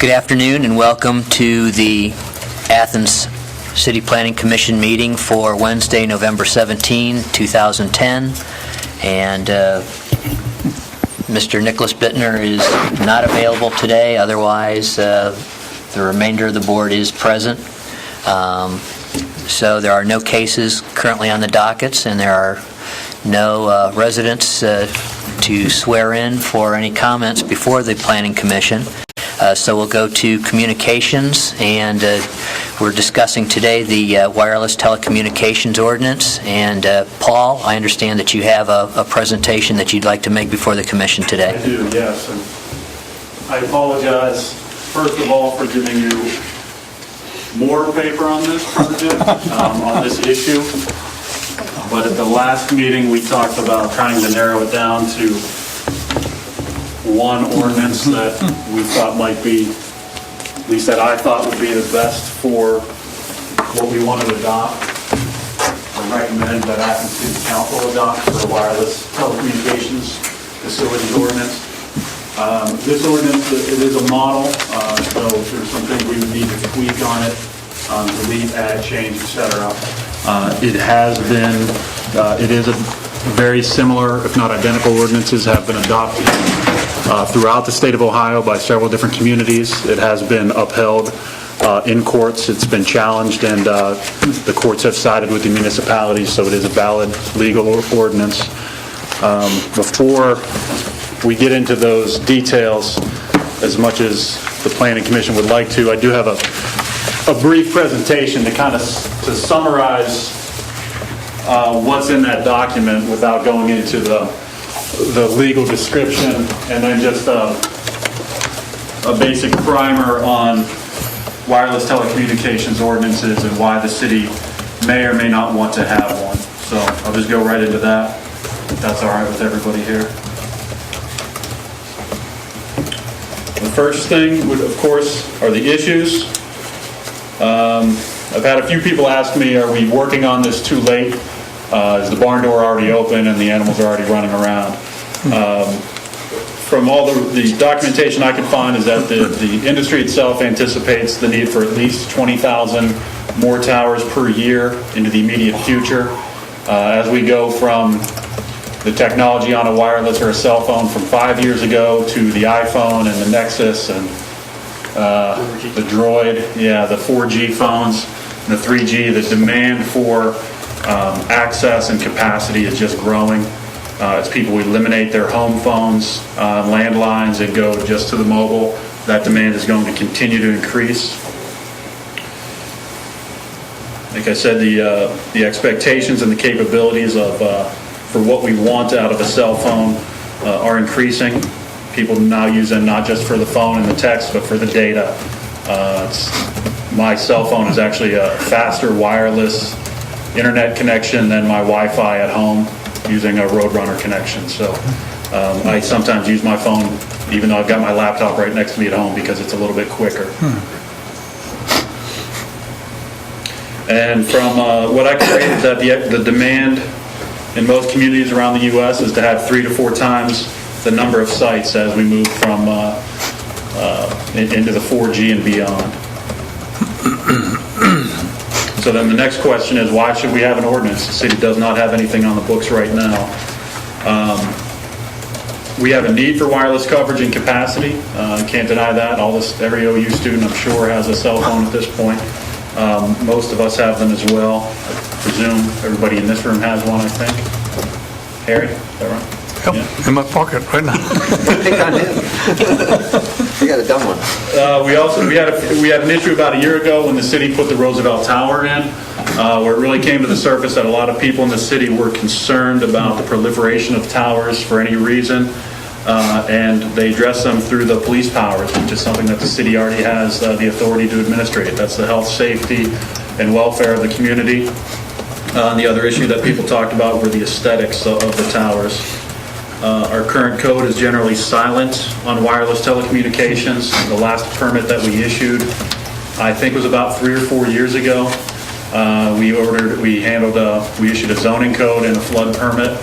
Good afternoon and welcome to the Athens City Planning Commission meeting for Wednesday, November 17, 2010. And Mr. Nicholas Bittner is not available today. Otherwise, the remainder of the board is present. So there are no cases currently on the dockets, and there are no residents to swear in for any comments before the Planning Commission. So we'll go to communications, and we're discussing today the wireless telecommunications ordinance. And Paul, I understand that you have a presentation that you'd like to make before the Commission today. I do, yes. And I apologize, first of all, for giving you more paper on this project, on this issue. But at the last meeting, we talked about trying to narrow it down to one ordinance that we thought might be, at least that I thought would be the best for what we want to adopt or recommend that Athens City Council adopt for a wireless telecommunications facilities ordinance. This ordinance, it is a model, so there's some things we would need to tweak on it, delete, add, change, etc. It has been, it is a very similar, if not identical ordinances have been adopted throughout the state of Ohio by several different communities. It has been upheld in courts. It's been challenged, and the courts have sided with the municipalities, so it is a valid legal ordinance. Before we get into those details, as much as the Planning Commission would like to, I do have a brief presentation to kind of to summarize what's in that document without going into the legal description, and then just a basic primer on wireless telecommunications ordinances and why the city may or may not want to have one. So I'll just go right into that, if that's all right with everybody here. The first thing would, of course, are the issues. I've had a few people ask me, are we working on this too late? Is the barn door already open and the animals are already running around? From all the documentation I could find is that the industry itself anticipates the need for at least 20,000 more towers per year into the immediate future. As we go from the technology on a wireless or a cell phone from 5 years ago to the iPhone and the Nexus and the Droid, the 4G phones, and the 3G, the demand for access and capacity is just growing. As people eliminate their home phones, landlines, and go just to the mobile, that demand is going to continue to increase. Like I said, the expectations and the capabilities of for what we want out of a cell phone are increasing. People now use them not just for the phone and the text, but for the data. My cell phone is actually a faster wireless internet connection than my Wi-Fi at home using a Roadrunner connection. So I sometimes use my phone even though I've got my laptop right next to me at home because it's a little bit quicker. And from what I can read is that the demand in most communities around the U.S. is to have 3 to 4 times the number of sites as we move from into the 4G and beyond. So then the next question is, why should we have an ordinance? The city does not have anything on the books right now. We have a need for wireless coverage and capacity. Can't deny that. Every OU student, I'm sure, has a cell phone at this point. Most of us have them as well. I presume everybody in this room has one, I think. Harry, is that right? Yep, yeah. In my pocket right now. Pick on him. You got a dumb one. We had an issue about a year ago when the city put the Roosevelt Tower in, where it really came to the surface that a lot of people in the city were concerned about the proliferation of towers for any reason, and they addressed them through the police powers, which is something that the city already has the authority to administrate. That's the health, safety, and welfare of the community. And the other issue that people talked about were the aesthetics of the towers. Our current code is generally silent on wireless telecommunications. The last permit that we issued, I think, was about 3 or 4 years ago. We issued a zoning code and a flood permit.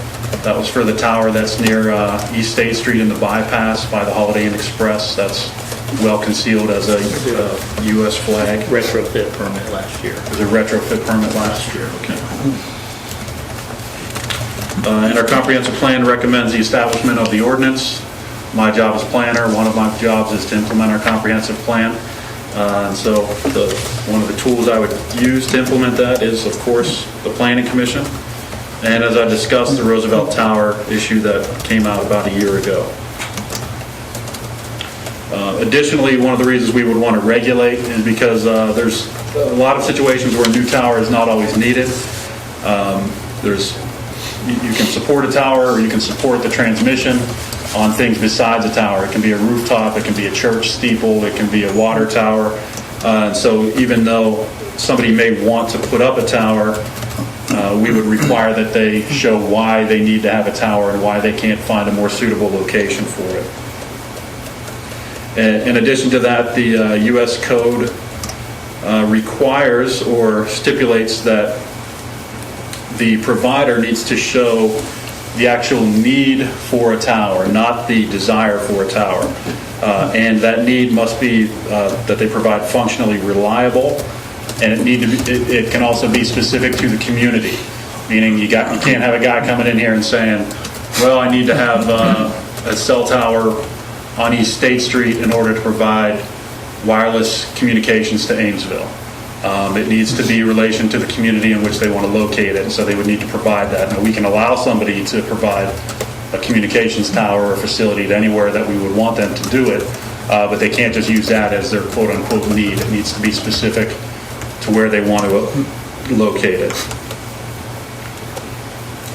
That was for the tower that's near East State Street in the bypass by the Holiday Inn Express. That's well concealed as a U.S. flag. Retrofit permit last year. It was a retrofit permit last year, okay. And our comprehensive plan recommends the establishment of the ordinance. My job as planner, one of my jobs is to implement our comprehensive plan. And so one of the tools I would use to implement that is, of course, the Planning Commission. And as I discussed, the Roosevelt Tower issue that came out about a year ago. Additionally, one of the reasons we would want to regulate is because there's a lot of situations where a new tower is not always needed. You can support a tower, or you can support the transmission on things besides a tower. It can be a rooftop, it can be a church steeple, it can be a water tower. And so even though somebody may want to put up a tower, we would require that they show why they need to have a tower and why they can't find a more suitable location for it. In addition to that, the U.S. Code requires or stipulates that the provider needs to show the actual need for a tower, not the desire for a tower. And that need must be that they provide functionally reliable, and it can also be specific to the community. Meaning you can't have a guy coming in here and saying, well, I need to have a cell tower on East State Street in order to provide wireless communications to Amesville. It needs to be in relation to the community in which they want to locate it, and so they would need to provide that. Now, we can allow somebody to provide a communications tower or facility to anywhere that we would want them to do it, but they can't just use that as their quote-unquote need. It needs to be specific to where they want to locate it.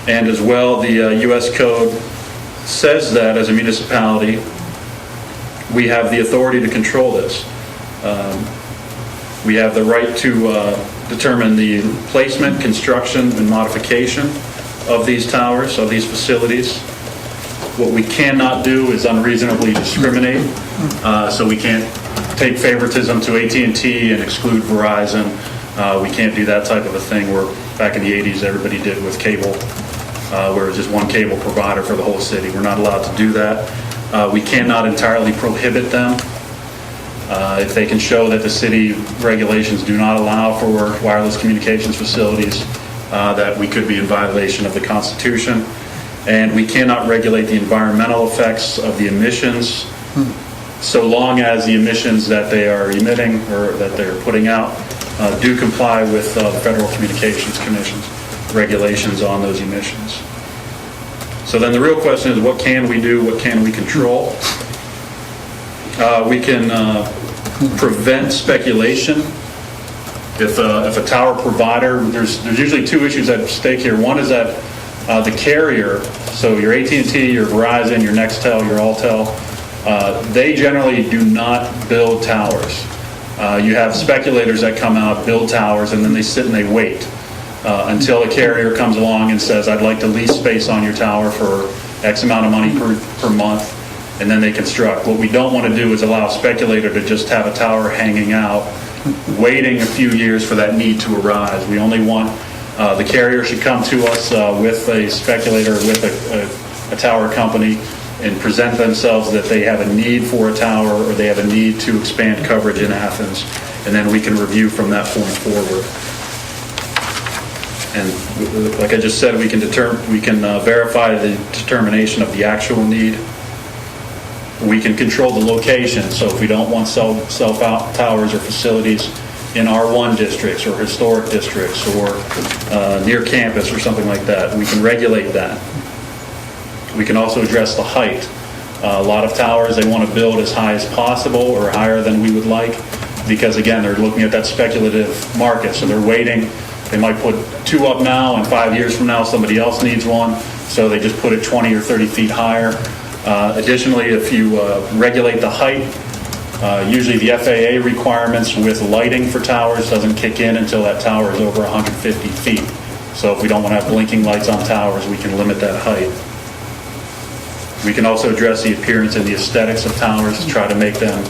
And as well, the U.S. Code says that as a municipality, we have the authority to control this. We have the right to determine the placement, construction, and modification of these towers, of these facilities. What we cannot do is unreasonably discriminate. So we can't take favoritism to AT&T and exclude Verizon. We can't do that type of a thing where back in the 80s everybody did with cable, where it was just one cable provider for the whole city. We're not allowed to do that. We cannot entirely prohibit them. If they can show that the city regulations do not allow for wireless communications facilities, that we could be in violation of the Constitution. And we cannot regulate the environmental effects of the emissions, so long as the emissions that they are emitting or that they're putting out do comply with the Federal Communications Commission's regulations on those emissions. So then the real question is, what can we do? What can we control? We can prevent speculation. If a tower provider, there's usually two issues at stake here. One is that the carrier, so your AT&T, your Verizon, your Nextel, your Alltel, they generally do not build towers. You have speculators that come out, build towers, and then they sit and they wait until a carrier comes along and says, I'd like to lease space on your tower for X amount of money per month, and then they construct. What we don't want to do is allow a speculator to just have a tower hanging out, waiting a few years for that need to arise. We only want the carrier should come to us with a speculator, with a tower company, and present themselves that they have a need for a tower or they have a need to expand coverage in Athens, and then we can review from that point forward. And like I just said, we can verify the determination of the actual need. We can control the location, so if we don't want cell towers or facilities in R1 districts or historic districts or near campus or something like that, we can regulate that. We can also address the height. A lot of towers, they want to build as high as possible or higher than we would like because, again, they're looking at that speculative market. So they're waiting. They might put two up now, and 5 years from now somebody else needs one, so they just put it 20 or 30 feet higher. Additionally, if you regulate the height, usually the FAA requirements with lighting for towers doesn't kick in until that tower is over 150 feet. So if we don't want to have blinking lights on towers, we can limit that height. We can also address the appearance and the aesthetics of towers to try to make them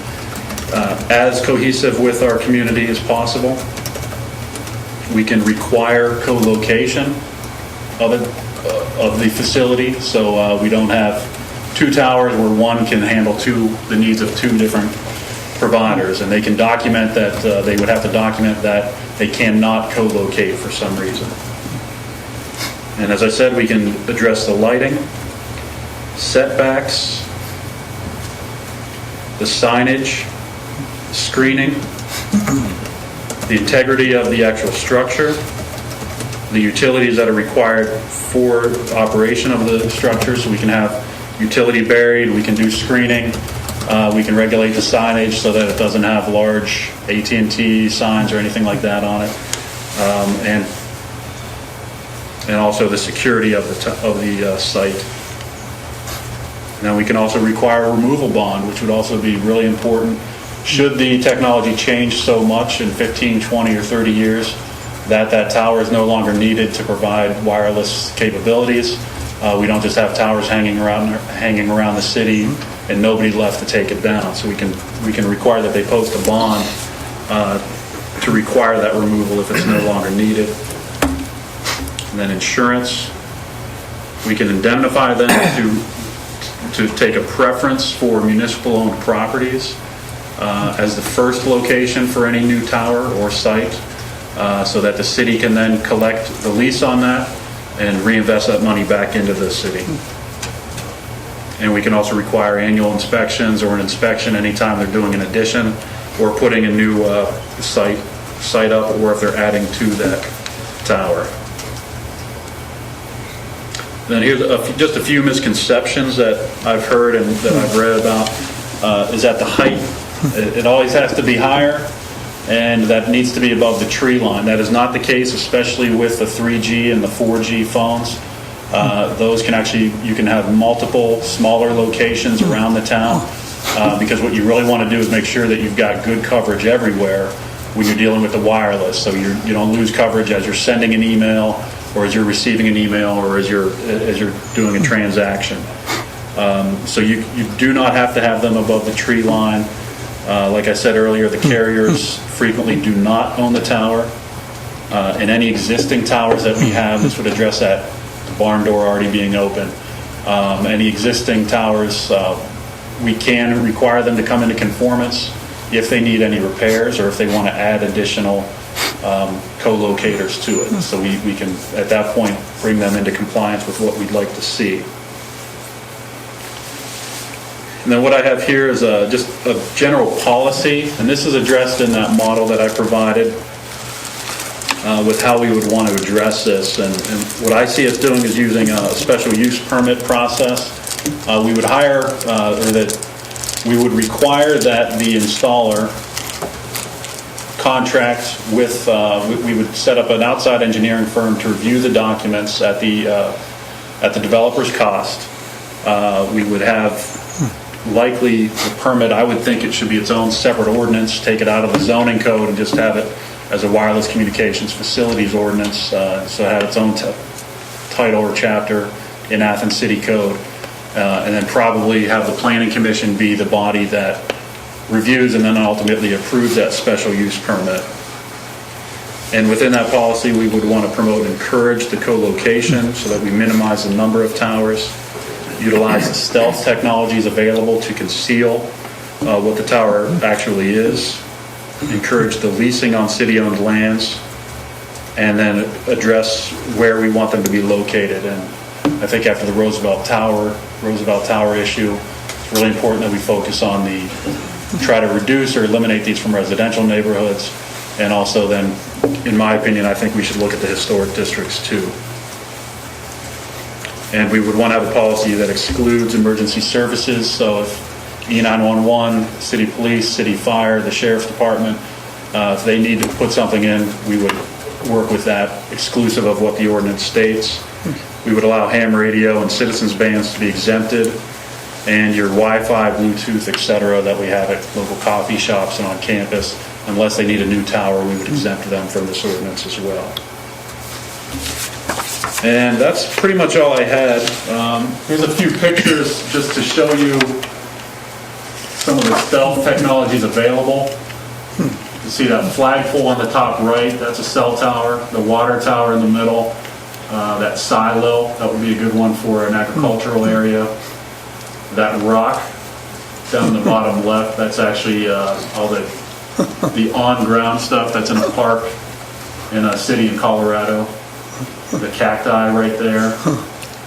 as cohesive with our community as possible. We can require co-location of the facility, so we don't have two towers where one can handle the needs of two different providers, and they can document that, they would have to document that they cannot co-locate for some reason. And as I said, we can address the lighting, setbacks, the signage, screening, the integrity of the actual structure, the utilities that are required for operation of the structure, so we can have utility buried, we can do screening, we can regulate the signage so that it doesn't have large AT&T signs or anything like that on it, and also the security of the site. Now we can also require a removal bond, which would also be really important. Should the technology change so much in 15, 20, or 30 years that tower is no longer needed to provide wireless capabilities, we don't just have towers hanging around the city and nobody left to take it down. So we can require that they post a bond to require that removal if it's no longer needed. And then insurance, we can indemnify them to take a preference for municipal-owned properties as the first location for any new tower or site, so that the city can then collect the lease on that and reinvest that money back into the city. And we can also require annual inspections or an inspection anytime they're doing an addition or putting a new site up, or if they're adding to that tower. Then here's just a few misconceptions that I've heard and that I've read about, is that the height, it always has to be higher, and that needs to be above the tree line. That is not the case, especially with the 3G and the 4G phones. Those can actually, you can have multiple smaller locations around the town, because what you really want to do is make sure that you've got good coverage everywhere when you're dealing with the wireless, so you don't lose coverage as you're sending an email, or as you're receiving an email, or as you're doing a transaction. So you do not have to have them above the tree line. Like I said earlier, the carriers frequently do not own the tower. And any existing towers that we have, this would address that barn door already being open. Any existing towers, we can require them to come into conformance if they need any repairs or if they want to add additional co-locators to it. So we can, at that point, bring them into compliance with what we'd like to see. And then what I have here is just a general policy, and this is addressed in that model that I provided with how we would want to address this. And what I see us doing is using a special use permit process. We would hire, or that we would require that the installer contracts with, we would set up an outside engineering firm to review the documents at the developer's cost. We would have likely the permit, I would think it should be its own separate ordinance, take it out of the zoning code and just have it as a wireless communications facilities ordinance, so have its own title or chapter in Athens City Code, and then probably have the Planning Commission be the body that reviews and then ultimately approves that special use permit. And within that policy, we would want to promote and encourage the co-location so that we minimize the number of towers, utilize the stealth technologies available to conceal what the tower actually is, encourage the leasing on city-owned lands, and then address where we want them to be located. And I think after the Roosevelt Tower issue, it's really important that we focus on try to reduce or eliminate these from residential neighborhoods. And also then, in my opinion, I think we should look at the historic districts too. And we would want to have a policy that excludes emergency services. So if E911, city police, city fire, the sheriff's department, if they need to put something in, we would work with that exclusive of what the ordinance states. We would allow ham radio and citizens bands to be exempted, and your Wi-Fi, Bluetooth, etc. that we have at local coffee shops and on campus, unless they need a new tower, we would exempt them from this ordinance as well. And that's pretty much all I had. Here's a few pictures just to show you some of the stealth technologies available. You see that flagpole on the top right, that's a cell tower. The water tower in the middle, that silo, that would be a good one for an agricultural area. That rock down in the bottom left, that's actually all the on-ground stuff that's in a park in a city in Colorado. The cacti right there,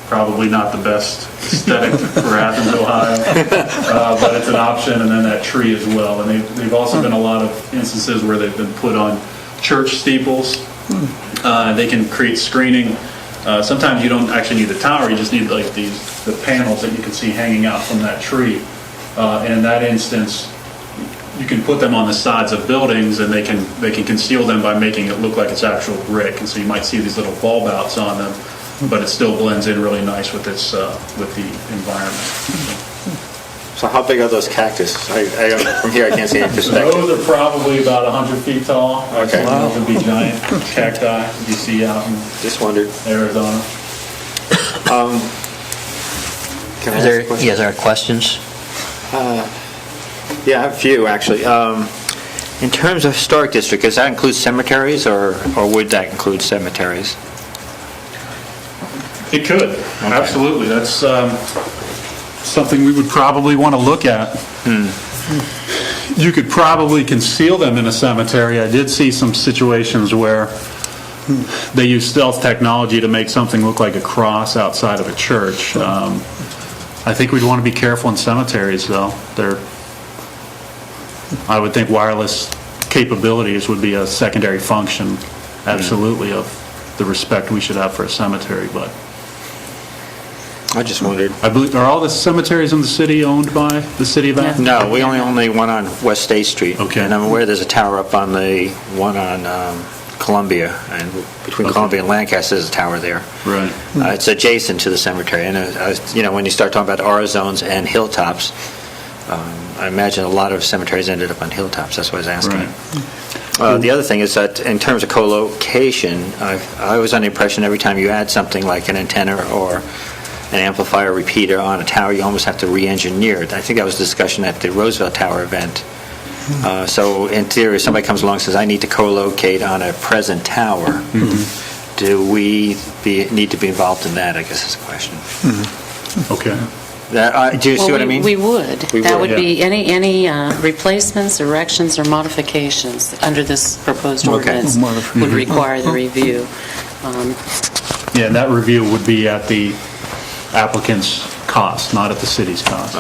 probably not the best aesthetic for Athens, Ohio, but it's an option, and then that tree as well. And they've also been a lot of instances where they've been put on church steeples. They can create screening. Sometimes you don't actually need the tower, you just need like the panels that you can see hanging out from that tree. And in that instance, you can put them on the sides of buildings, and they can conceal them by making it look like it's actual brick. And so you might see these little bulb outs on them, but it still blends in really nice with its with the environment. So how big are those cactus? From here I can't see any perspective. Those are probably about 100 feet tall. Okay. Those would be giant cacti you see out in Just wondered. Arizona. Can I Is ask a question? there questions? Yeah, I have a few actually. In terms of historic district, does that include cemeteries, or would that include cemeteries? It could, absolutely. That's something we would probably want to look at. You could probably conceal them in a cemetery. I did see some situations where they use stealth technology to make something look like a cross outside of a church. I think we'd want to be careful in cemeteries, though. I would think wireless capabilities would be a secondary function, absolutely, of the respect we should have for a cemetery. But I just wondered. I believe, are all the cemeteries in the city owned by the city of Athens? No, we only one on West State Street. Okay. And I'm aware there's a tower up on the one on Columbia, and between Columbia and Lancaster, there's a tower there. Right. It's adjacent to the cemetery, and when you start talking about R zones and hilltops, I imagine a lot of cemeteries ended up on hilltops. That's what I was asking. Right. The other thing is that in terms of co-location, I was under the impression every time you add something like an antenna or an amplifier repeater on a tower, you almost have to re-engineer it. I think that was a discussion at the Roosevelt Tower event. So in theory, if somebody comes along and says, I need to co-locate on a present tower, do we need to be involved in that, I guess is the question. Okay. Do you see what I mean? We would. We That would, would be any replacements, erections, or modifications under this proposed Okay. ordinance would require the review. Yeah, and that review would be at the applicant's cost, not at the city's cost.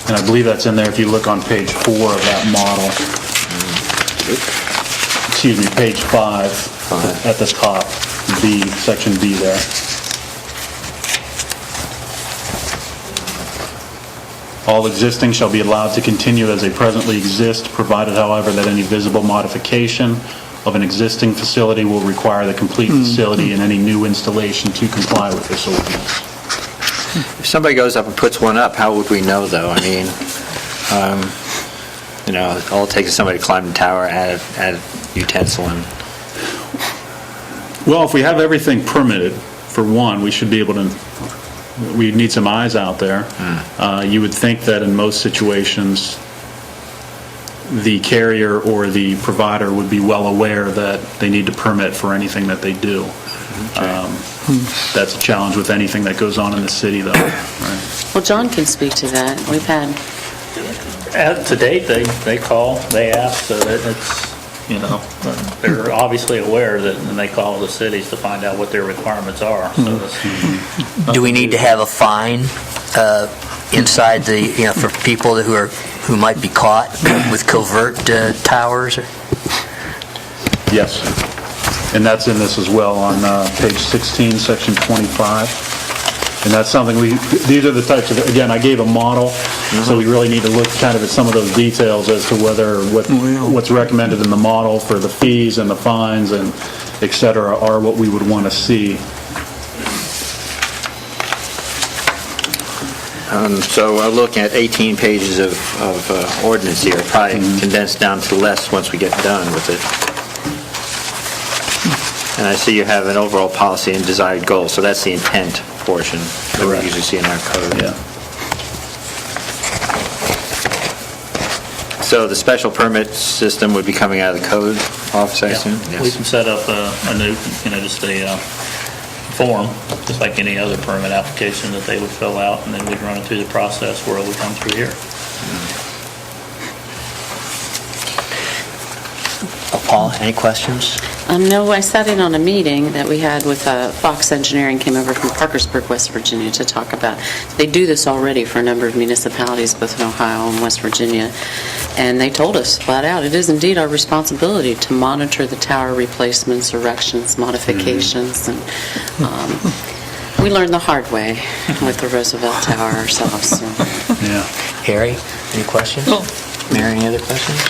And I believe that's in there if you look on page 4 of that model. Excuse me, page 5 at the top, B, section B there. All existing shall be allowed to continue as they presently exist, provided, however, that any visible modification of an existing facility will require the complete facility and any new installation to comply with this ordinance. If somebody goes up and puts one up, how would we know, though? I mean, all it takes is somebody to climb the tower, add a utensil, and... Well, if we have everything permitted, for one, we should be able to, we need some eyes out there. You would think that in most situations, the carrier or the provider would be well aware that they need to permit for anything that they do. That's a challenge with anything that goes on in the city, though. Right? Well, John can speak to that. We've had, To date, they call, they ask, so that it's, they're obviously aware that, and they call the cities to find out what their requirements are. So it's, Do we need to have a fine inside the, for people who might be caught with covert towers? Yes. And that's in this as well on page 16, section 25. And that's something these are the types of, again, I gave a model, so we really need to look kind of at some of those details as to what's recommended in the model for the fees and the fines and et cetera are what we would want to see. So looking at 18 pages of ordinance here, probably condensed down to less once we get done with it. And I see you have an overall policy and desired goal, so that's the intent portion that we usually see in our code. Yeah. So the special permit system would be coming out of the code office, I assume? we can set up a new, just a form, just like any other permit application that they would fill out, and then we'd run it through the process where it would come through here. Paul, any questions? No, I sat in on a meeting that we had with Fox Engineering, came over from Parkersburg, West Virginia, to talk about, they do this already for a number of municipalities, both in Ohio and West Virginia, and they told us flat out, it is indeed our responsibility to monitor the tower replacements, erections, modifications, and we learned the hard way with the Roosevelt Tower ourselves. So. Yeah. Harry, any questions? Mary, any other questions?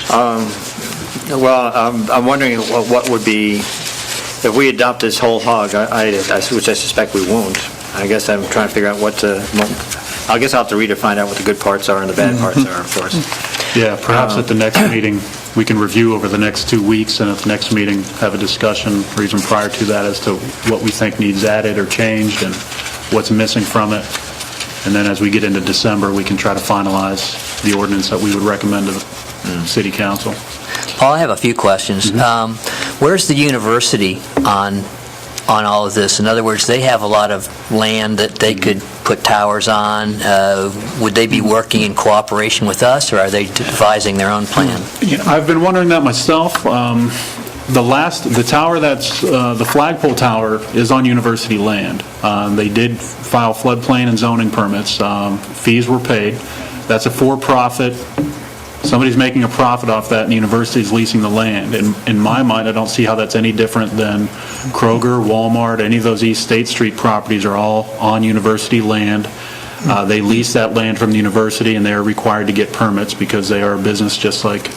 Well, I'm wondering what would be, if we adopt this whole hog, which I suspect we won't, I guess I'm trying to figure out I guess I'll have to read to find out what the good parts are and the bad parts are, of course. Yeah, perhaps at the next meeting, we can review over the next 2 weeks, and at the next meeting, have a discussion, or even prior to that, as to what we think needs added or changed, and what's missing from it. And then as we get into December, we can try to finalize the ordinance that we would recommend to the City Council. Paul, I have a few questions. Where's the university on all of this? In other words, they have a lot of land that they could put towers on. Would they be working in cooperation with us, or are they devising their own plan? I've been wondering that myself. The tower that's, the flagpole tower is on university land. They did file floodplain and zoning permits. Fees were paid. That's a for-profit. Somebody's making a profit off that, and the university's leasing the land. In my mind, I don't see how that's any different than Kroger, Walmart, any of those East State Street properties are all on university land. They lease that land from the university, and they're required to get permits because they are a business just like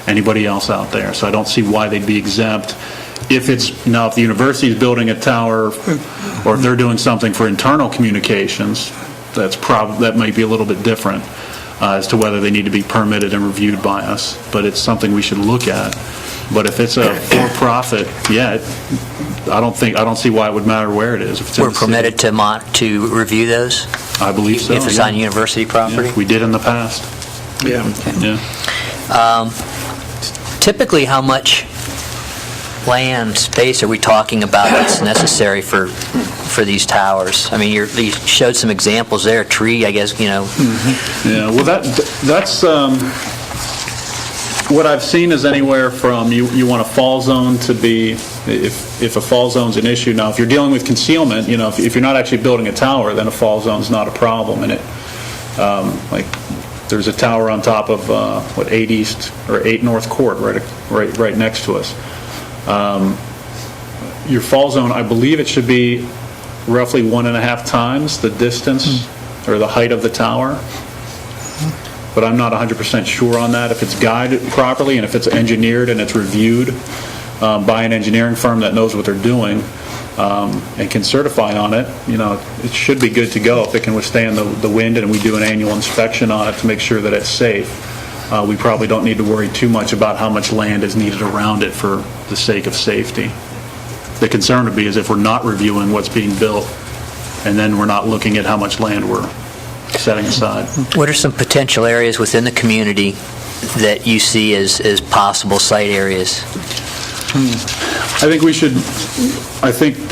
anybody else out there. So I don't see why they'd be exempt. If the university is building a tower, or if they're doing something for internal communications, that might be a little bit different. As to whether they need to be permitted and reviewed by us, but it's something we should look at. But if it's a for-profit, I don't see why it would matter where it is. If it's in We're the city. permitted to review those? I believe so. If it's on university property? Yeah, we did in the past. Yeah. Yeah. Typically, how much land space are we talking about that's necessary for these towers? I mean, you showed some examples there. A tree, I guess, Yeah. Well, that's what I've seen is anywhere from you want a fall zone to be, if a fall zone's an issue. Now, if you're dealing with concealment, if you're not actually building a tower, then a fall zone's not a problem. And like there's a tower on top of 8 East or 8 North Court, right next to us. Your fall zone, I believe it should be roughly 1.5 times the distance or the height of the tower. But I'm not 100% sure on that. If it's guided properly and if it's engineered and it's reviewed by an engineering firm that knows what they're doing and can certify on it, it should be good to go if it can withstand the wind, and we do an annual inspection on it to make sure that it's safe. We probably don't need to worry too much about how much land is needed around it for the sake of safety. The concern would be is if we're not reviewing what's being built, and then we're not looking at how much land we're setting aside. What are some potential areas within the community that you see as possible site areas?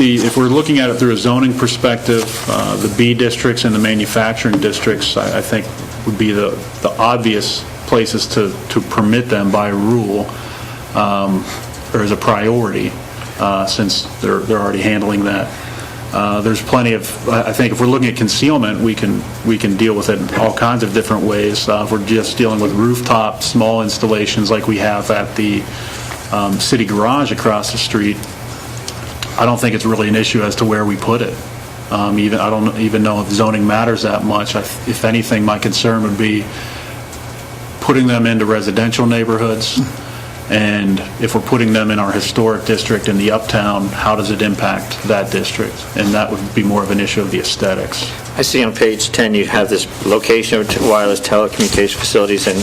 If we're looking at it through a zoning perspective, the B districts and the manufacturing districts, I think would be the obvious places to permit them by rule, or as a priority, since they're already handling that. There's plenty of, I think if we're looking at concealment, we can deal with it in all kinds of different ways. If we're just dealing with rooftop, small installations like we have at the city garage across the street, I don't think it's really an issue as to where we put it. I don't even know if zoning matters that much. If anything, my concern would be putting them into residential neighborhoods, and if we're putting them in our historic district in the uptown, how does it impact that district? And that would be more of an issue of the aesthetics. I see on page 10 you have this location of wireless telecommunication facilities, and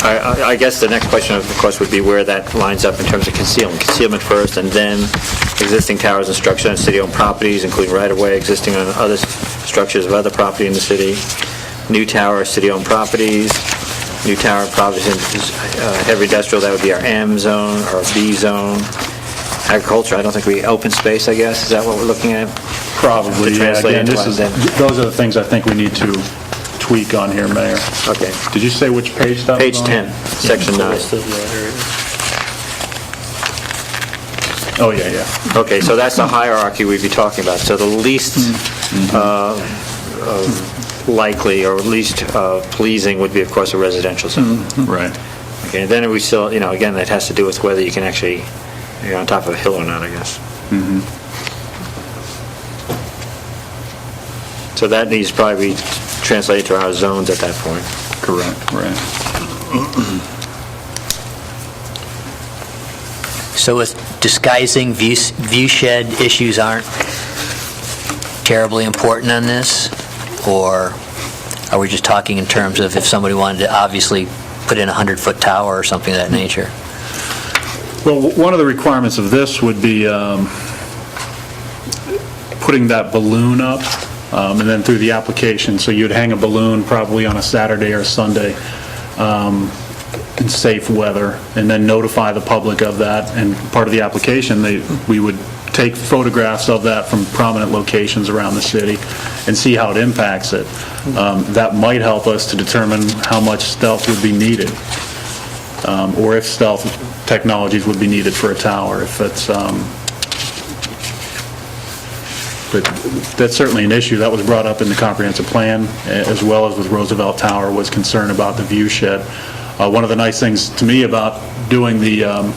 I guess the next question, of course, would be where that lines up in terms of concealment. Concealment first, and then existing towers and structures on city-owned properties, including right-of-way, existing on other structures of other property in the city, new tower, city-owned properties, new tower properties in heavy industrial, that would be our M zone, our B zone, Agriculture, I don't think open space, I guess, is that what we're looking at? Probably, To yeah. translate Again, into those are the things I think we need to tweak on here, Mayor. Okay. Did you say which page that was Page on? 10, section 9. Oh, yeah. Okay, so that's the hierarchy we'd be talking about. So the least likely or least pleasing would be, of course, a residential zone. Right. Okay, and then we still, again, that has to do with whether you can actually, you're on top of a hill or not, I guess. So that needs to probably be translated to our zones at that point. Correct, right. So with disguising, view shed issues aren't terribly important on this? Or are we just talking in terms of if somebody wanted to obviously put in a 100-foot tower or something of that nature? Well, one of the requirements of this would be putting that balloon up, and then through the application. So you'd hang a balloon probably on a Saturday or Sunday in safe weather, and then notify the public of that. And part of the application, we would take photographs of that from prominent locations around the city and see how it impacts it. That might help us to determine how much stealth would be needed, or if stealth technologies would be needed for a tower. If it's, but that's certainly an issue that was brought up in the comprehensive plan, as well as with Roosevelt Tower, was concern about the view shed. One of the nice things to me about doing the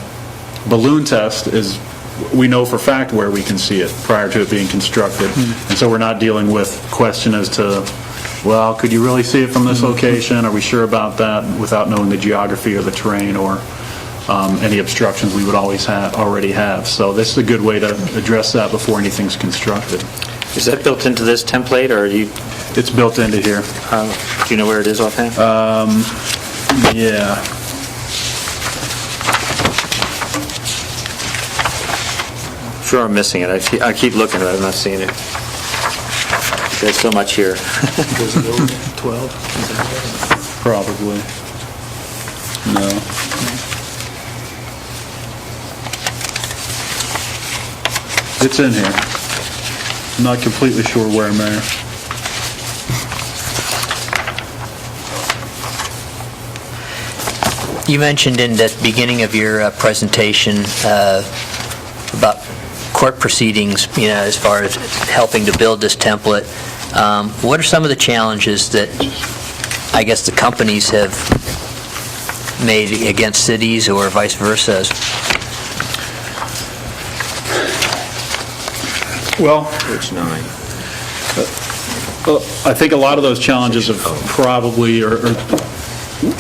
balloon test is we know for fact where we can see it prior to it being constructed. And so we're not dealing with question as to, well, could you really see it from this location? Are we sure about that? Without knowing the geography or the terrain or any obstructions we would already have. So this is a good way to address that before anything's constructed. Is that built into this template, or It's built into here. do you know where it is offhand? Yeah. Sure, I'm missing it. I keep looking at it, I'm not seeing it. There's so much here. Probably. No. It's in here. I'm not completely sure where, Mayor. You mentioned in the beginning of your presentation about court proceedings, as far as helping to build this template. What are some of the challenges that I guess the companies have made against cities or vice versa? Well, Page 9. I think a lot of those challenges have probably, or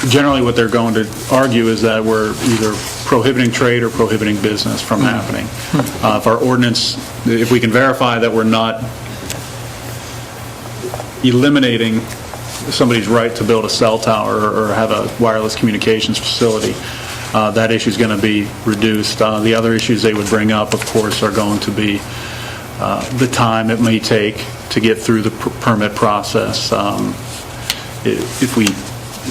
generally what they're going to argue is that we're either prohibiting trade or prohibiting business from happening. If our ordinance, if we can verify that we're not eliminating somebody's right to build a cell tower or have a wireless communications facility, that issue is going to be reduced. The other issues they would bring up, of course, are going to be the time it may take to get through the permit process. If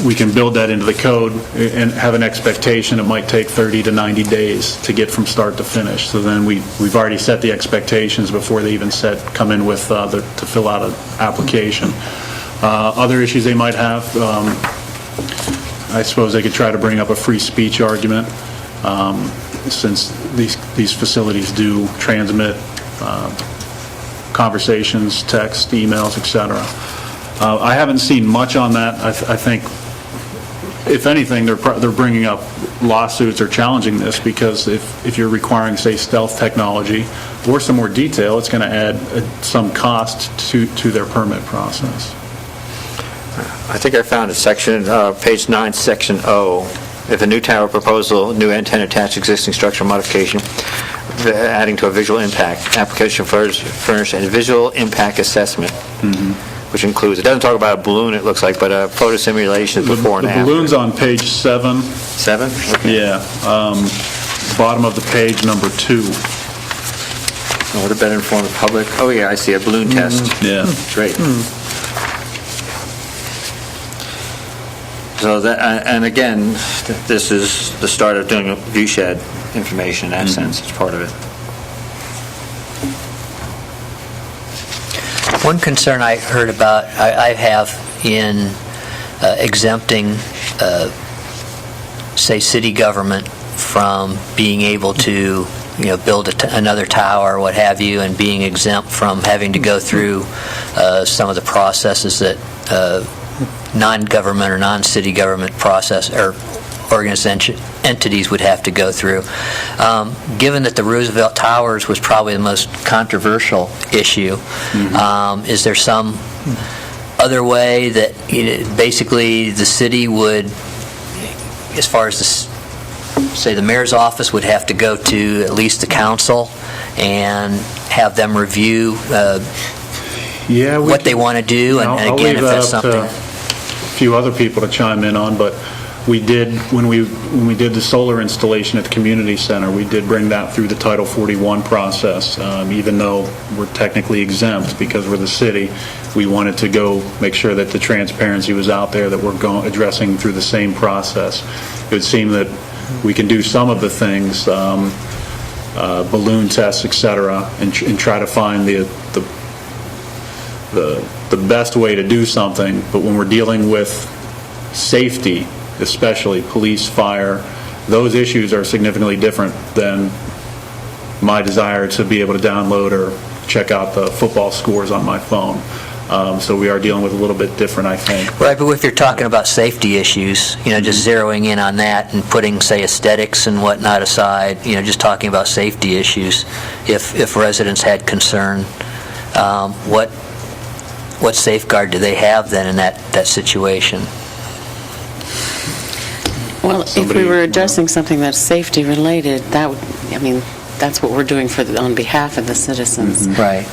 we can build that into the code and have an expectation, it might take 30 to 90 days to get from start to finish. So then we've already set the expectations before they even come in with to fill out an application. Other issues they might have, I suppose they could try to bring up a free speech argument, since these facilities do transmit conversations, text, emails, etc. I haven't seen much on that. I think, if anything, they're bringing up lawsuits or challenging this, because if you're requiring, say, stealth technology or some more detail, it's going to add some cost to their permit process. I think I found it, page 9, section O. If a new tower proposal, new antenna attached existing structural modification, adding to a visual impact, application furnish a visual impact assessment, which includes, it doesn't talk about a balloon, it looks like, but a photo simulation before and after. The balloon's on page 7. 7? Okay. Yeah. Bottom of the page, number 2. Would have better inform the public. Oh, yeah, I see, a balloon test. Yeah. Great. So that, and again, this is the start of doing a view shed. information in that sense. It's part of it. One concern I heard about, I have in exempting, say, city government from being able to, build another tower or what have you, and being exempt from having to go through some of the processes that non-government or non-city government process or entities would have to go through. Given that the Roosevelt Towers was probably the most controversial issue, is there some other way that basically the city would, as far as say the mayor's office would have to go to at least the council and have them review what they want to do, and I'll again, leave if that that's up to something. a few other people to chime in on, but we did, when we did the solar installation at the community center, we did bring that through the Title 41 process. Even though we're technically exempt because we're the city, we wanted to go make sure that the transparency was out there, that we're addressing through the same process. It would seem that we can do some of the things, balloon tests, et cetera, and try to find the best way to do something, but when we're dealing with safety, especially police, fire, those issues are significantly different than my desire to be able to download or check out the football scores on my phone. So we are dealing with a little bit different, I think. Right, but if you're talking about safety issues, just zeroing in on that and putting, say, aesthetics and whatnot aside, just talking about safety issues, if residents had concern, what safeguard do they have then in that situation? Well, if we were addressing something that's safety related, that's what we're doing on behalf of the citizens. Right.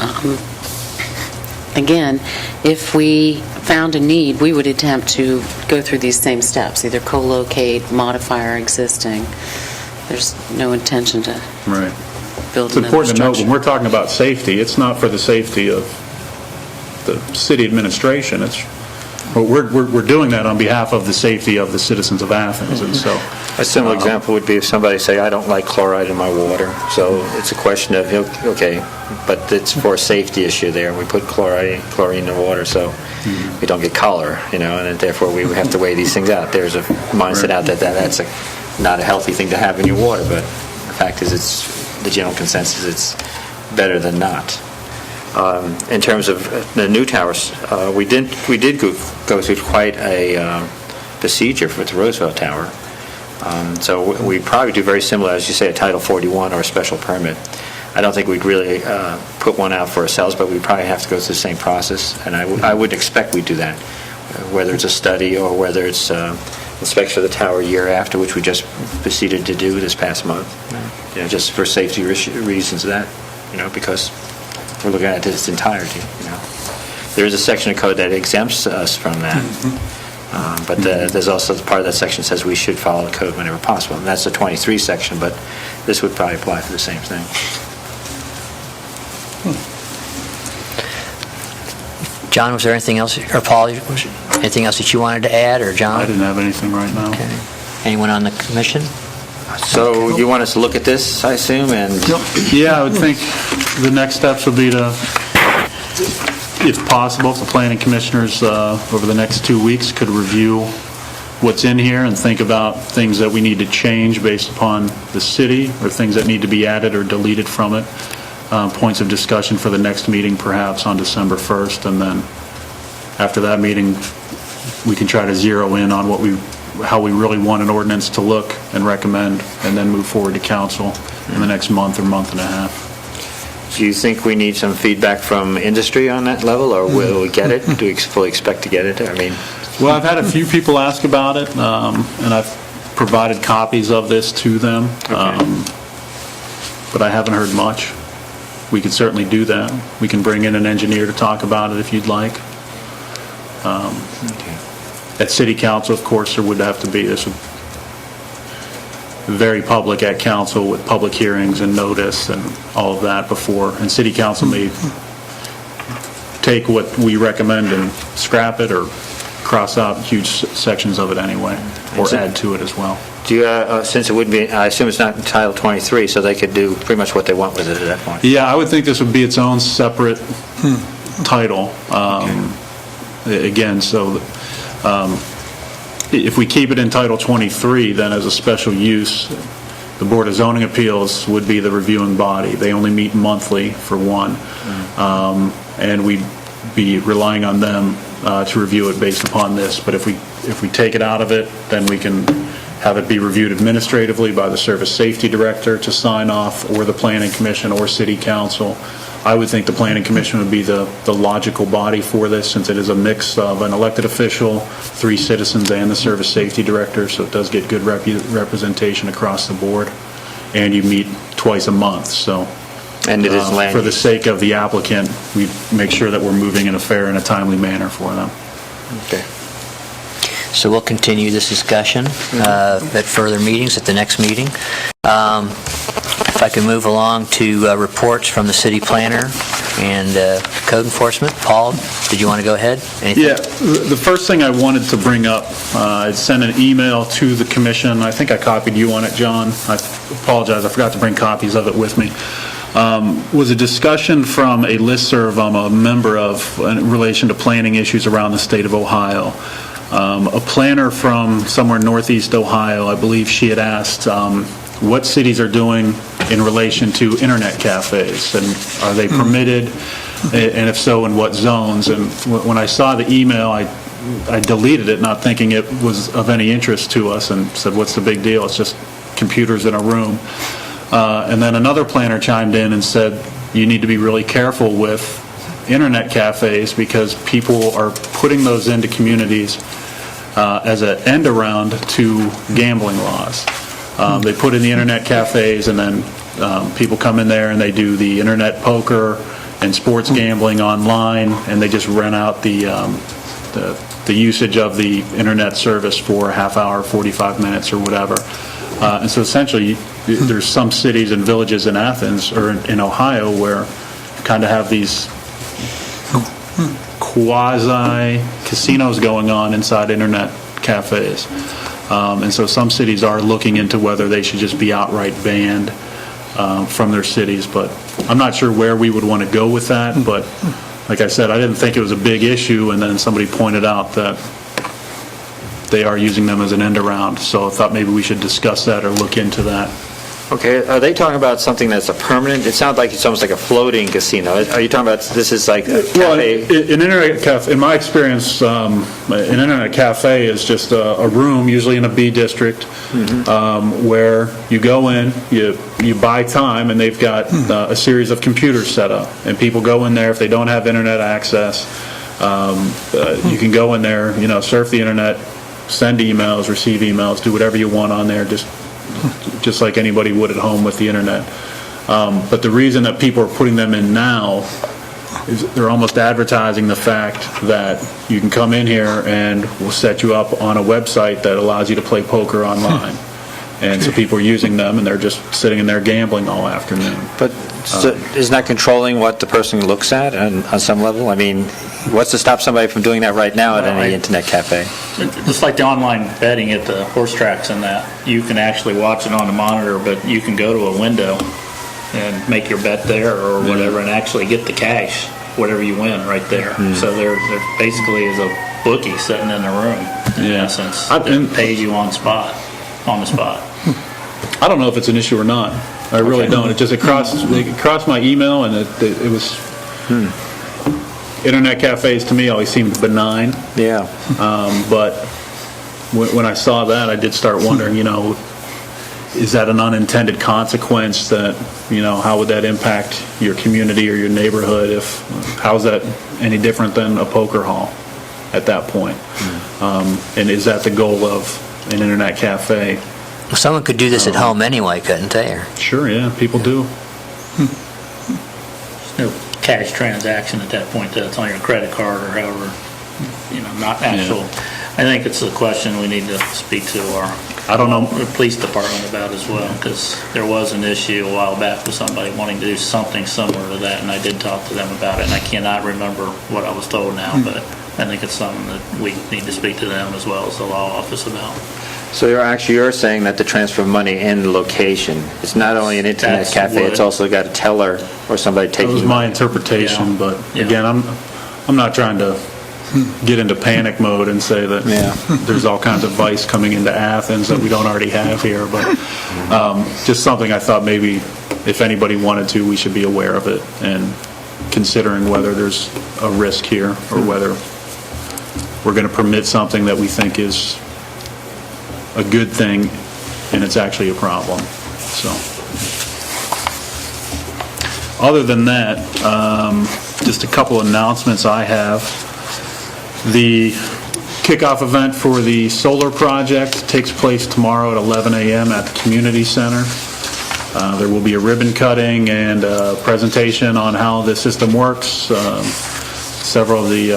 Again, if we found a need, we would attempt to go through these same steps, either co-locate, modify our existing. There's no intention to Right. build It's another important to note, structure. when we're talking about safety, it's not for the safety of the city administration. We're doing that on behalf of the safety of the citizens of Athens, and so... A similar example would be if somebody say, I don't like chloride in my water. So it's a question of, okay, but it's for a safety issue there. We put chlorine in the water so we don't get cholera, and then therefore we have to weigh these things out. There's a mindset out there that that's not a healthy thing to have in your water, but the fact is it's the general consensus it's better than not. In terms of the new towers, we did go through quite a procedure for the Roosevelt Tower. So we probably do very similar, as you say, a Title 41 or a special permit. I don't think we'd really put one out for ourselves, but we'd probably have to go through the same process, and I would expect we'd do that, whether it's a study or whether it's inspection of the tower a year after, which we just proceeded to do this past month, just for safety reasons of that, because we're looking at its entirety. There is a section of code that exempts us from that, but there's also the part of that section that says we should follow the code whenever possible, and that's the 23 section, but this would probably apply for the same thing. John, was there anything else, or Paul, anything else that you wanted to add, or John? I didn't have anything right now. Okay. Anyone on the commission? So you want us to look at this, I assume, and... Yeah, I would think the next steps would be to, if possible, if the planning commissioners over the next 2 weeks could review what's in here and think about things that we need to change based upon the city or things that need to be added or deleted from it. Points of discussion for the next meeting perhaps on December 1st, and then after that meeting we can try to zero in on how we really want an ordinance to look and recommend, and then move forward to council in the next month or month and a half. Do you think we need some feedback from industry on that level, or will we get it? Do we fully expect to get it? Well, I've had a few people ask about it, and I've provided copies of this to them, but I haven't heard much. We could certainly do that. We can bring in an engineer to talk about it if you'd like. At City Council, of course, there would have to be this very public at council with public hearings and notice and all of that before. And City Council may take what we recommend and scrap it or cross out huge sections of it anyway, or add to it as well. Do you, since it would be, I assume it's not in Title 23, so they could do pretty much what they want with it at that point? Yeah, I would think this would be its own separate title. Again, so if we keep it in Title 23, then as a special use, the Board of Zoning Appeals would be the reviewing body. They only meet monthly for one, and we'd be relying on them to review it based upon this. But if we take it out of it, then we can have it be reviewed administratively by the Service Safety Director to sign off, or the Planning Commission, or City Council. I would think the Planning Commission would be the logical body for this, since it is a mix of an elected official, 3 citizens, and the Service Safety Director, so it does get good representation across the board. And you meet twice a month, so And it is land for the use. sake of the applicant, we make sure that we're moving in a fair and a timely manner for them. Okay. So we'll continue this discussion at further meetings, at the next meeting. If I can move along to reports from the city planner and code enforcement. Paul, did you want to go ahead? Anything? Yeah, the first thing I wanted to bring up, I sent an email to the commission. I think I copied you on it, John. I apologize, I forgot to bring copies of it with me. Was a discussion from a listserv I'm a member of in relation to planning issues around the state of Ohio. A planner from somewhere northeast Ohio, I believe she had asked what cities are doing in relation to internet cafes, and are they permitted, and if so, in what zones? And when I saw the email, I deleted it, not thinking it was of any interest to us, and said, what's the big deal? It's just computers in a room. And then another planner chimed in and said, you need to be really careful with internet cafes, because people are putting those into communities as an end around to gambling laws. They put in the internet cafes, and then people come in there and they do the internet poker and sports gambling online, and they just rent out the usage of the internet service for a half hour, 45 minutes, or whatever. And so essentially, there's some cities and villages in Athens or in Ohio where you kind of have these quasi-casinos going on inside internet cafes. And so some cities are looking into whether they should just be outright banned from their cities. But I'm not sure where we would want to go with that. But like I said, I didn't think it was a big issue, and then somebody pointed out that they are using them as an end around. So I thought maybe we should discuss that or look into that. Okay, are they talking about something that's a permanent? It sounds like it's almost like a floating casino. Are you talking about this is like a Well, cafe? an internet cafe, in my experience, an internet cafe is just a room, usually in a B district, where you go in, you buy time, and they've got a series of computers set up, and people go in there. If they don't have internet access, you can go in there, surf the internet, send emails, receive emails, do whatever you want on there, just like anybody would at home with the internet. But the reason that people are putting them in now is they're almost advertising the fact that you can come in here and we'll set you up on a website that allows you to play poker online. And so people are using them, and they're just sitting in there gambling all afternoon. But isn't that controlling what the person looks at on some level? I mean, what's to stop somebody from doing that right now at any internet cafe? Just like the online betting at the horse tracks and that, you can actually watch it on the monitor, but you can go to a window and make your bet there or whatever, and actually get the cash, whatever you win, right there. So there basically is a bookie sitting in the room, in essence, that pays you on the spot. I don't know if it's an issue or not. I really don't. It crossed my email, and it was... Internet cafes to me always seemed benign. Yeah. But when I saw that, I did start wondering, is that an unintended consequence that, how would that impact your community or your neighborhood? How is that any different than a poker hall at that point? And is that the goal of an internet cafe? Well, someone could do this at home anyway, couldn't they? Or Sure, yeah, people do. No cash transaction at that point, that's on your credit card or however, not actual. I think it's a question we need to speak to our police department about as well, because there was an issue a while back with somebody wanting to do something similar to that, and I did talk to them about it, and I cannot remember what I was told now, but I think it's something that we need to speak to them as well as the law office about. So you're saying that the transfer of money and the location, it's not only an internet That's cafe, it's what- also got a teller or somebody That taking was the my money. interpretation, Yeah. but Yeah. again, I'm not trying to get into panic mode and say that Yeah. there's all kinds of vice coming into Athens that we don't already have here, but just something I thought maybe if anybody wanted to, we should be aware of it and considering whether there's a risk here or whether we're going to permit something that we think is a good thing and it's actually a problem. So, other than that, just a couple announcements I have. The kickoff event for the solar project takes place tomorrow at 11 a.m. at the community center. There will be a ribbon cutting and a presentation on how the system works. Several of the,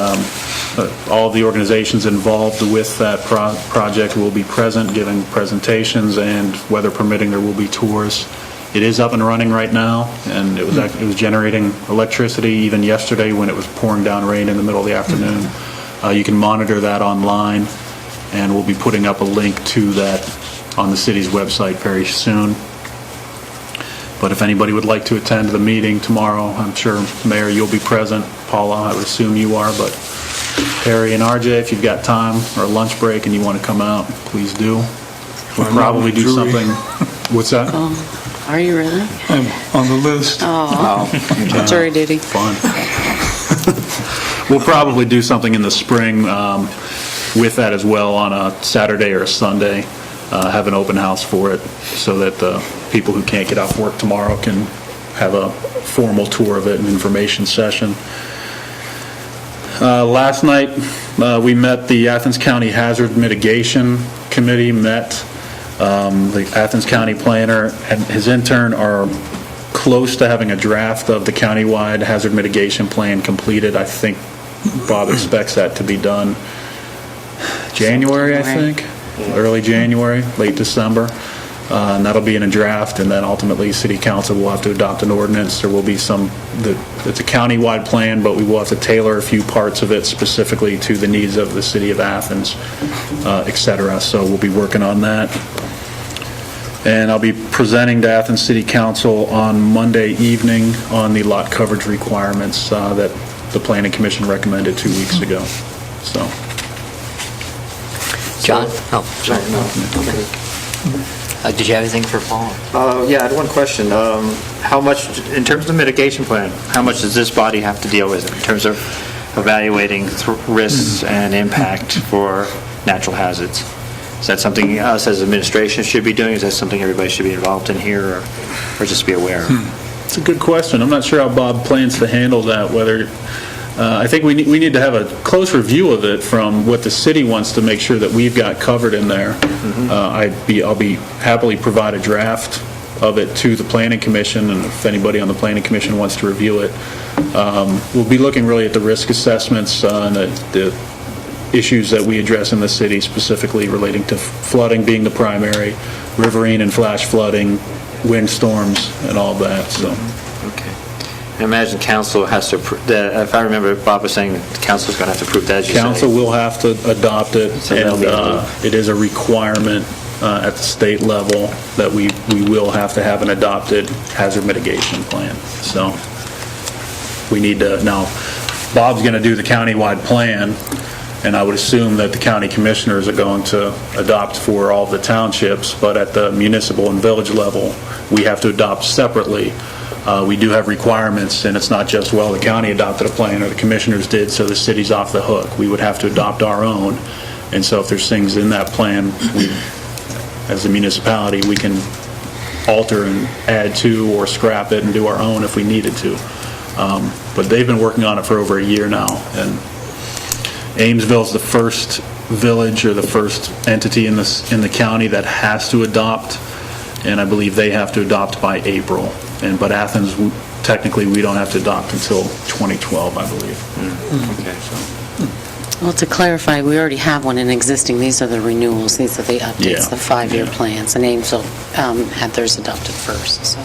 all of the organizations involved with that project will be present, giving presentations, and weather permitting, there will be tours. It is up and running right now, and it was generating electricity even yesterday when it was pouring down rain in the middle of the afternoon. You can monitor that online, and we'll be putting up a link to that on the city's website very soon. But if anybody would like to attend the meeting tomorrow, I'm sure, Mayor, you'll be present. Paula, I would assume you are, but Harry and RJ, if you've got time or a lunch break and you want to come out, please do. We'll probably do Jury. something. What's that? Are you really? I'm on the list. Jury duty. Fun. We'll probably do something in the spring with that as well on a Saturday or a Sunday, have an open house for it so that the people who can't get off work tomorrow can have a formal tour of it and information session. Last night, we met, the Athens County Hazard Mitigation Committee met. The Athens County planner and his intern are close to having a draft of the countywide hazard mitigation plan completed. I think Bob expects that to be done January, I think, early January, late December. And that'll be in a draft, and then ultimately City Council will have to adopt an ordinance. There will be it's a countywide plan, but we will have to tailor a few parts of it specifically to the needs of the city of Athens, et cetera. So we'll be working on that. And I'll be presenting to Athens City Council on Monday evening on the lot coverage requirements that the Planning Commission recommended 2 weeks ago. So. John? Oh, sorry. Did you have anything for Paul? Yeah, I had one question. How much, in terms of the mitigation plan, how much does this body have to deal with in terms of evaluating risks and impact for natural hazards? Is that something us as administration should be doing? Is that something everybody should be involved in here, or just be aware of? It's a good question. I'm not sure how Bob plans to handle that, whether, I think we need to have a close review of it from what the city wants to make sure that we've got covered in there. I'll be happily provide a draft of it to the Planning Commission, and if anybody on the Planning Commission wants to review it. We'll be looking really at the risk assessments and the issues that we address in the city, specifically relating to flooding being the primary, riverine and flash flooding, windstorms, and all that. So. Okay. I imagine council has to, if I remember, Bob was saying that the council's going to have to approve that, as you say. Council will have to adopt it, So that'll and be it is a requirement at the state level that we will have to have an adopted hazard mitigation plan. So we need to, now, Bob's going to do the countywide plan, and I would assume that the county commissioners are going to adopt for all the townships, but at the municipal and village level, we have to adopt separately. We do have requirements, and it's not just, well, the county adopted a plan or the commissioners did, so the city's off the hook. We would have to adopt our own, and so if there's things in that plan, as a municipality, we can alter and add to or scrap it and do our own if we needed to. But they've been working on it for over a year now, and Amesville's the first village or the first entity in the county that has to adopt, and I believe they have to adopt by April. But Athens, technically, we don't have to adopt until 2012, I believe. Okay. Well, to clarify, we already have one in existing. These are the renewals. These are the updates, Yeah. the five-year plans. And Amesville had theirs adopted first, so.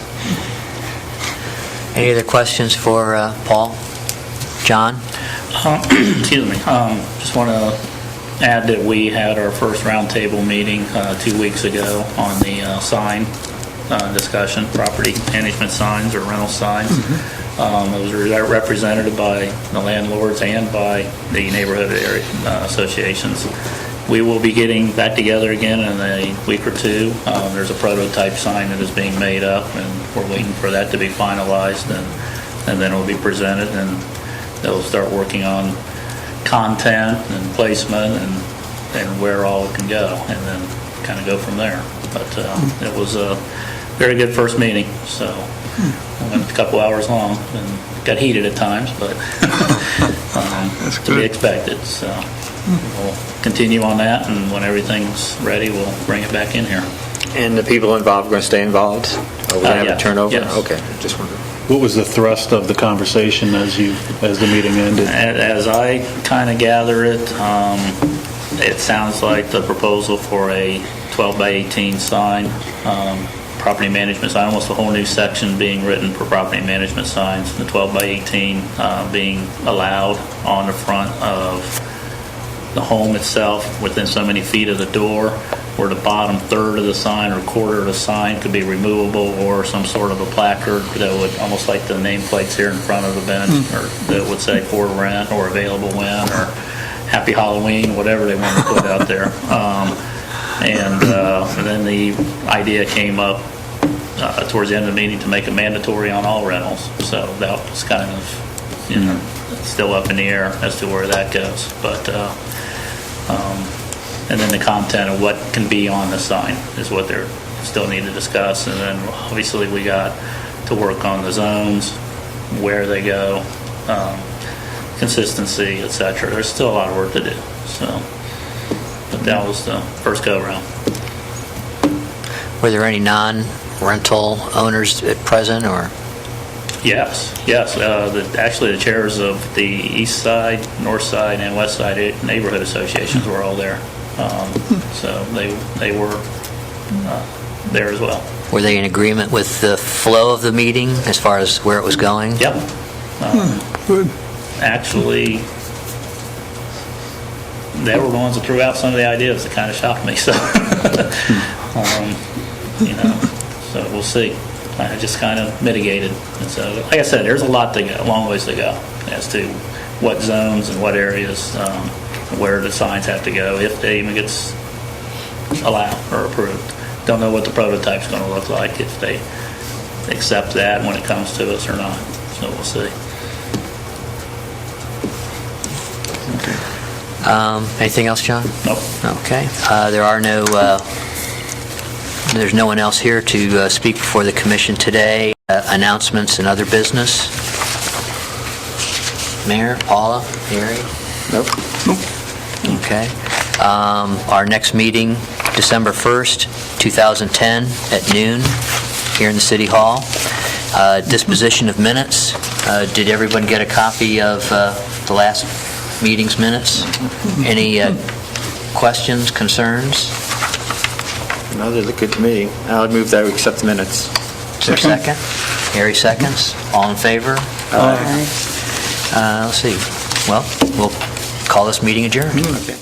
Any other questions for Paul? John? Excuse me. Just want to add that we had our first roundtable meeting 2 weeks ago on the sign discussion, property management signs or rental signs. It was represented by the landlords and by the neighborhood area associations. We will be getting that together again in a week or two. There's a prototype sign that is being made up, and we're waiting for that to be finalized, and then it will be presented, and they'll start working on content and placement and where all it can go, and then kind of go from there. But it was a very good first meeting, so it went a couple hours long and got heated at times, but to be expected. So we'll continue on that, and when everything's ready, we'll bring it back in here. And the people involved are going to stay involved? Are we going to have yeah. a turnover? Yes. Okay, just wondering. What was the thrust of the conversation as the meeting ended? As I kind of gather it, it sounds like the proposal for a 12 by 18 sign, property management sign, almost a whole new section being written for property management signs, the 12 by 18 being allowed on the front of the home itself within so many feet of the door, where the bottom third of the sign or quarter of the sign could be removable, or some sort of a placard that would, almost like the nameplates here in front of the bench, or that would say for rent or available when or Happy Halloween, whatever they want to put out there. And then the idea came up towards the end of the meeting to make it mandatory on all rentals. So that was kind of, still up in the air as to where that goes. But and then the content of what can be on the sign is what they still need to discuss. And then obviously we got to work on the zones, where they go, consistency, etc. There's still a lot of work to do. So, but that was the first go-around. Were there any non-rental owners at present, or? Yes. Actually, the chairs of the east side, north side, and west side neighborhood associations were all there. So they were there as well. Were they in agreement with the flow of the meeting as far as where it was going? Yep. Good. Actually, they were the ones that threw out some of the ideas that kind of shocked me. So, so we'll see. I just kind of mitigated. And so, like I said, there's a lot to go, a long ways to go as to what zones and what areas, where the signs have to go, if they even gets allowed or approved. Don't know what the prototype's going to look like, if they accept that when it comes to us or not. So we'll see. Anything else, John? Nope. Okay. There's no one else here to speak before the commission today. Announcements and other business? Mayor, Paula, Harry? Nope. Okay. Our next meeting, December 1st, 2010, at noon, here in the City Hall. Disposition of minutes. Did everyone get a copy of the last meeting's minutes? Any questions, concerns? No, they look good to me. I would move that we accept the minutes. Is there a second? Harry seconds. All in favor? Let's see. Well, we'll call this meeting adjourned. Okay.